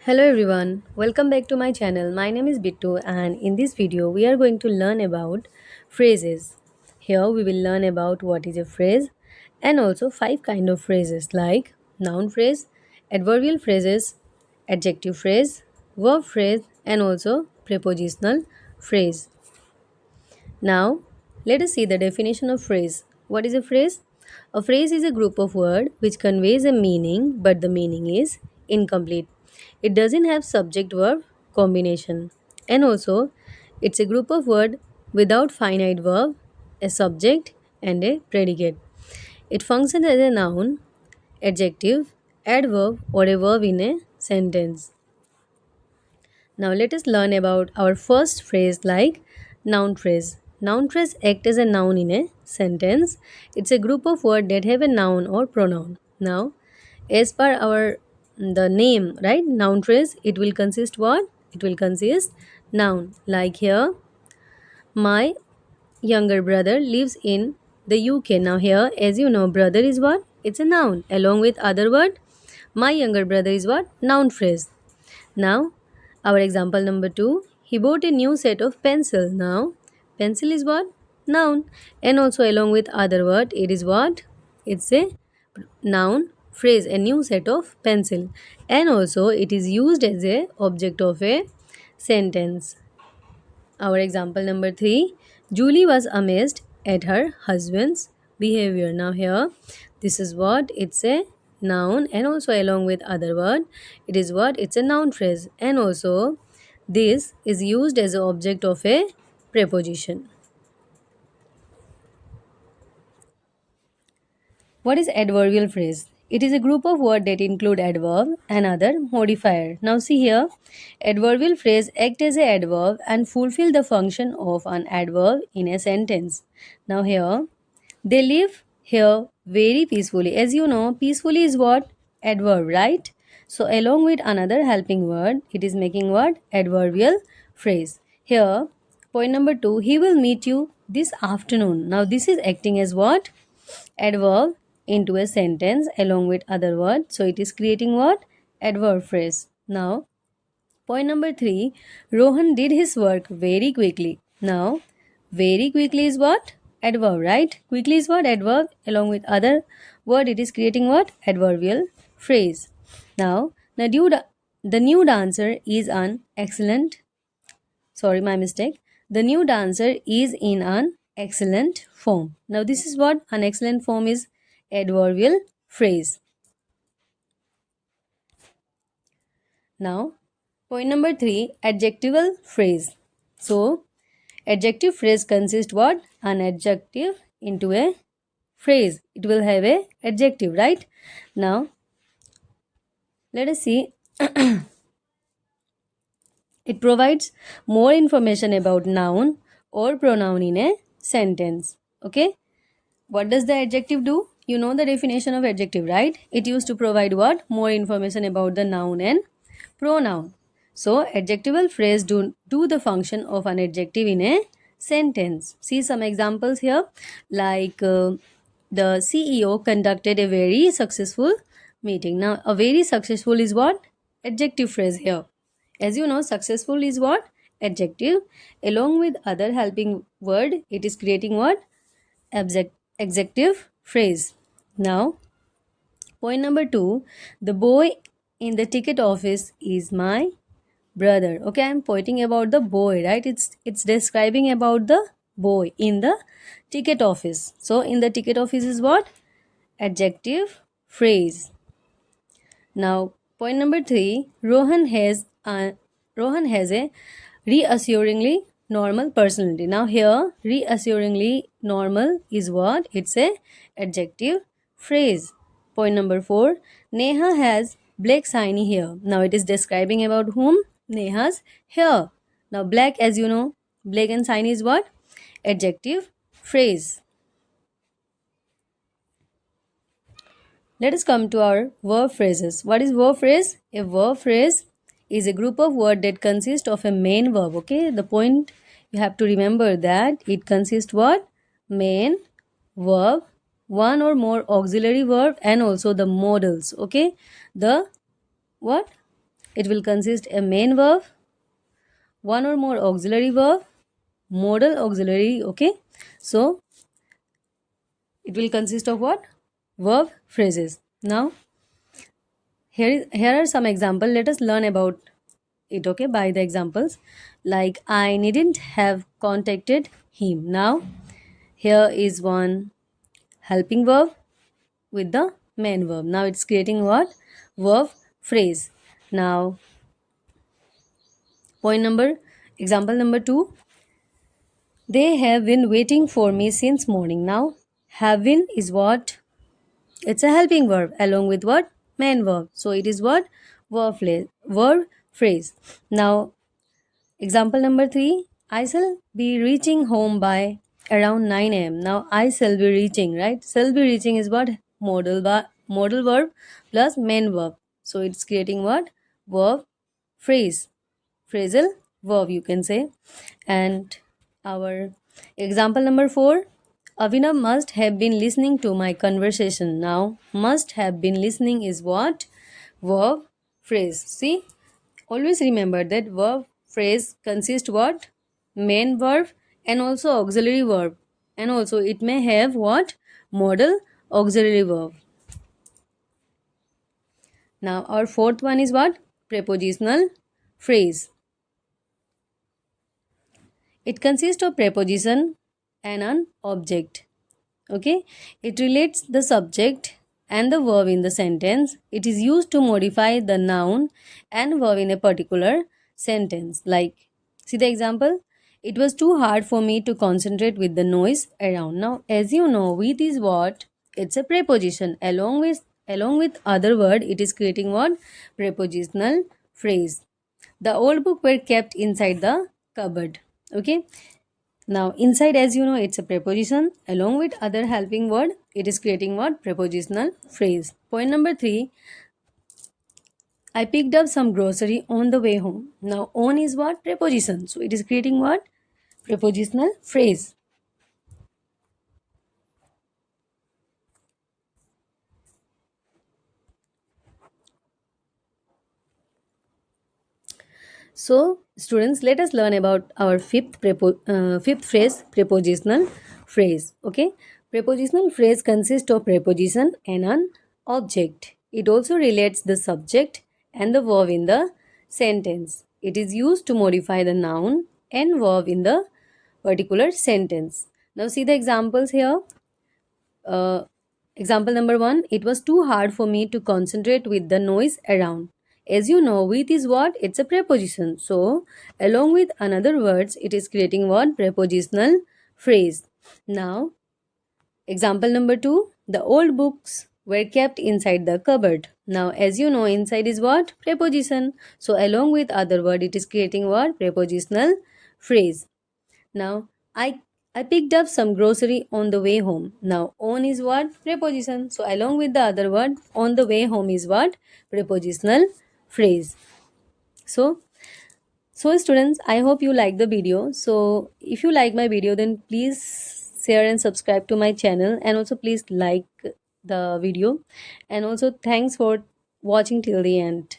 Hello everyone, welcome back to my channel. My name is Bittu and in this video we are going to learn about phrases. Here we will learn about what is a phrase and also five kind of phrases like noun phrase, adverbial phrases, adjective phrase, verb phrase and also prepositional phrase. Now, let us see the definition of phrase. What is a phrase? A phrase is a group of words which conveys a meaning, but the meaning is incomplete. It doesn't have subject verb combination. And also, it's a group of words without finite verb, a subject, and a predicate. It functions as a noun, adjective, adverb, or a verb in a sentence. Now let us learn about our first phrase like noun phrase. Noun phrase act as a noun in a sentence. It's a group of words that have a noun or pronoun. Now, as per our the name, right? Noun phrase, it will consist what? It will consist noun. Like here, my younger brother lives in the UK. Now here, as you know, brother is what? It's a noun. Along with other word, my younger brother is what? Noun phrase. Now, our example number two, he bought a new set of pencil. Now, pencil is what? Noun. And also along with other word, it is what? It's a noun phrase, a new set of pencil. And also it is used as a object of a sentence. Our example number three, Julie was amazed at her husband's behavior. Now here, this is what? It's a noun and also along with other word, it is what? It's a noun phrase and also this is used as an object of a preposition. What is adverbial phrase? It is a group of words that include adverb and other modifier. Now see here, adverbial phrase act as a adverb and fulfill the function of an adverb in a sentence. Now here, they live here very peacefully. As you know, peacefully is what? Adverb, right? So along with another helping word, it is making what? Adverbial phrase. Here, point number two, he will meet you this afternoon. Now this is acting as what? Adverb into a sentence along with other words. So it is creating what? Adverb phrase. Now, point number three, Rohan did his work very quickly. Now, very quickly is what? Adverb, right? Quickly is what? Adverb along with other word. It is creating what? Adverbial phrase. Now, the new dancer is an excellent, sorry, my mistake. The new dancer is in an excellent form. Now, this is what? An excellent form is adverbial phrase. Now, point number three, adjectival phrase. So, adjective phrase consists what? An adjective into a phrase. It will have a adjective, right? Now, let us see. It provides more information about noun or pronoun in a sentence. Okay? What does the adjective do? You know the definition of adjective, right? It used to provide what? More information about the noun and pronoun. So, adjectival phrase do the function of an adjective in a sentence. See some examples here. Like the CEO conducted a very successful meeting. Now, a very successful is what? Adjective phrase here. As you know, successful is what? Adjective. Along with other helping word, it is creating what? Adjective phrase. Now, point number two, the boy in the ticket office is my brother. Okay, I'm pointing about the boy, right? It's describing about the boy in the ticket office. So, in the ticket office is what? Adjective phrase. Now, point number three, Rohan has a reassuringly normal personality. Now here, reassuringly normal is what? It's a adjective phrase. Point number four, Neha has black shiny hair. Now it is describing about whom? Neha's hair. Now black, as you know, black and shiny is what? Adjective phrase. Let us come to our verb phrases. What is verb phrase? A verb phrase is a group of words that consist of a main verb. Okay, the point you have to remember that it consists what? Main verb, one or more auxiliary verb, and also the modals. Okay, the what? it will consist a main verb, one or more auxiliary verb, modal auxiliary. Okay, so it will consist of what? Verb phrases. Now here are some examples. Let us learn about it, okay, by the examples. Like, I needn't have contacted him. Now here is one helping verb with the main verb. Now it's creating what? Verb phrase. Now point number example number 2, they have been waiting for me since morning. Now have been is what? It's a helping verb along with what? Main verb. So it is what? Verb phrase. Now example number 3, I shall be reaching home by around 9 a.m. Now I shall be reaching, right? Shall be reaching is what? Modal verb plus main verb. So it's creating what? Verb phrase. Phrasal verb, you can say. And our example number 4, Avina must have been listening to my conversation. Now must have been listening is what? Verb phrase. See, always remember that verb phrase consists what? Main verb and also auxiliary verb. And also it may have what? Modal auxiliary verb. Now our fourth one is what? Prepositional phrase. It consists of preposition and an object. Okay, it relates the subject and the verb in the sentence. It is used to modify the noun and verb in a particular sentence. Like, see the example, it was too hard for me to concentrate with the noise around. Now as you know, with is what? It's a preposition. Along with other word, it is creating what? Prepositional phrase. The old book were kept inside the cupboard. Okay, now inside, as you know, it's a preposition along with other helping word. It is creating what? Prepositional phrase. Point number 3, I picked up some grocery on the way home. Now on is what? Preposition. So it is creating what? Prepositional phrase. So students, let us learn about our fifth phrase, prepositional phrase. Okay, prepositional phrase consists of preposition and an object. It also relates the subject and the verb in the sentence. It is used to modify the noun and verb in the particular sentence. Now see the examples here. Uh, Example number 1, it was too hard for me to concentrate with the noise around. As you know, with is what? It's a preposition. So, along with another words, it is creating what? Prepositional phrase. Now, example number 2, the old books were kept inside the cupboard. Now, as you know, inside is what? Preposition. So, along with other word, it is creating what? Prepositional phrase. Now, I picked up some grocery on the way home. Now, on is what? Preposition. So, along with the other word, on the way home is what? Prepositional phrase. So, students, I hope you like the video. So, if you like my video, then please share and subscribe to my channel, and also please like the video, and also thanks for watching till the end.